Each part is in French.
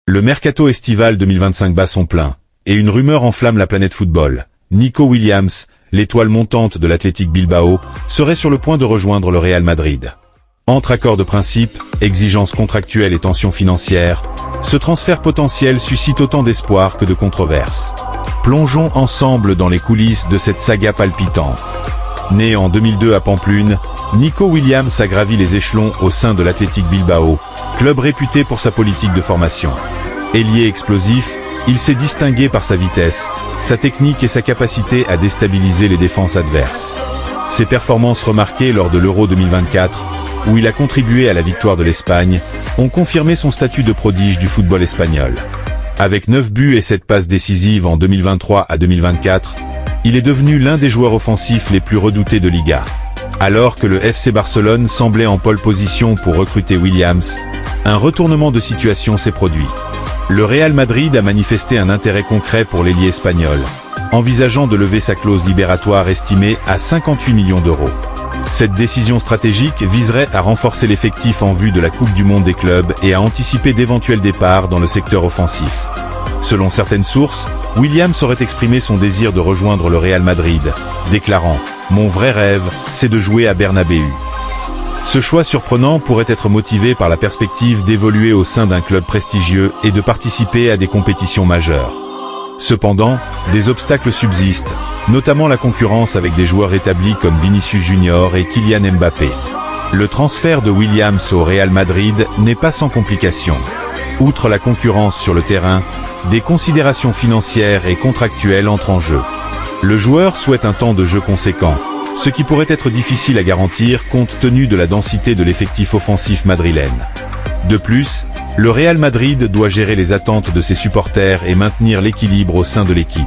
Le mercato estival 2025 bat son plein, et une rumeur enflamme la planète football. Nico Williams, l'étoile montante de l'Athletic Bilbao, serait sur le point de rejoindre le Real Madrid. Entre accords de principe, exigences contractuelles et tensions financières, ce transfert potentiel suscite autant d'espoir que de controverses. Plongeons ensemble dans les coulisses de cette saga palpitante. Né en 2002 à Pamplune, Nico Williams a gravi les échelons au sein de l'Athletic Bilbao, club réputé pour sa politique de formation. Ailier explosif, il s'est distingué par sa vitesse, sa technique et sa capacité à déstabiliser les défenses adverses. Ses performances remarquées lors de l'Euro 2024, où il a contribué à la victoire de l'Espagne, ont confirmé son statut de prodige du football espagnol. Avec 9 buts et 7 passes décisives en 2023 à 2024, il est devenu l'un des joueurs offensifs les plus redoutés de Liga. Alors que le FC Barcelone semblait en pole position pour recruter Williams, un retournement de situation s'est produit. Le Real Madrid a manifesté un intérêt concret pour l'ailier espagnol, envisageant de lever sa clause libératoire estimée à 58 millions d'euros. Cette décision stratégique viserait à renforcer l'effectif en vue de la Coupe du Monde des clubs et à anticiper d'éventuels départs dans le secteur offensif. Selon certaines sources, Williams aurait exprimé son désir de rejoindre le Real Madrid, déclarant « Mon vrai rêve, c'est de jouer à Bernabéu ». Ce choix surprenant pourrait être motivé par la perspective d'évoluer au sein d'un club prestigieux et de participer à des compétitions majeures. Cependant, des obstacles subsistent, notamment la concurrence avec des joueurs établis comme Vinicius Junior et Kylian Mbappé. Le transfert de Williams au Real Madrid n'est pas sans complications. Outre la concurrence sur le terrain, des considérations financières et contractuelles entrent en jeu. Le joueur souhaite un temps de jeu conséquent, ce qui pourrait être difficile à garantir compte tenu de la densité de l'effectif offensif madrilène. De plus, le Real Madrid doit gérer les attentes de ses supporters et maintenir l'équilibre au sein de l'équipe.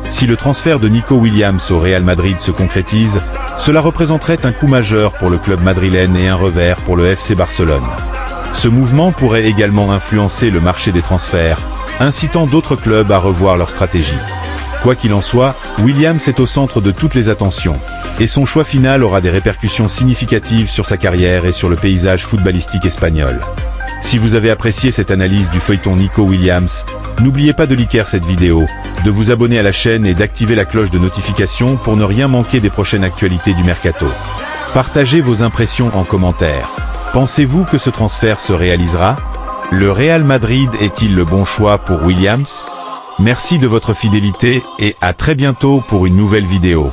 Si le transfert de Nico Williams au Real Madrid se concrétise, cela représenterait un coup majeur pour le club madrilène et un revers pour le FC Barcelone. Ce mouvement pourrait également influencer le marché des transferts, incitant d'autres clubs à revoir leur stratégie. Quoi qu'il en soit, Williams est au centre de toutes les attentions, et son choix final aura des répercussions significatives sur sa carrière et sur le paysage footballistique espagnol. Si vous avez apprécié cette analyse du feuilleton Nico Williams, n'oubliez pas de liker cette vidéo, de vous abonner à la chaîne et d'activer la cloche de notification pour ne rien manquer des prochaines actualités du mercato. Partagez vos impressions en commentaire. Pensez-vous que ce transfert se réalisera? Le Real Madrid est-il le bon choix pour Williams? Merci de votre fidélité et à très bientôt pour une nouvelle vidéo.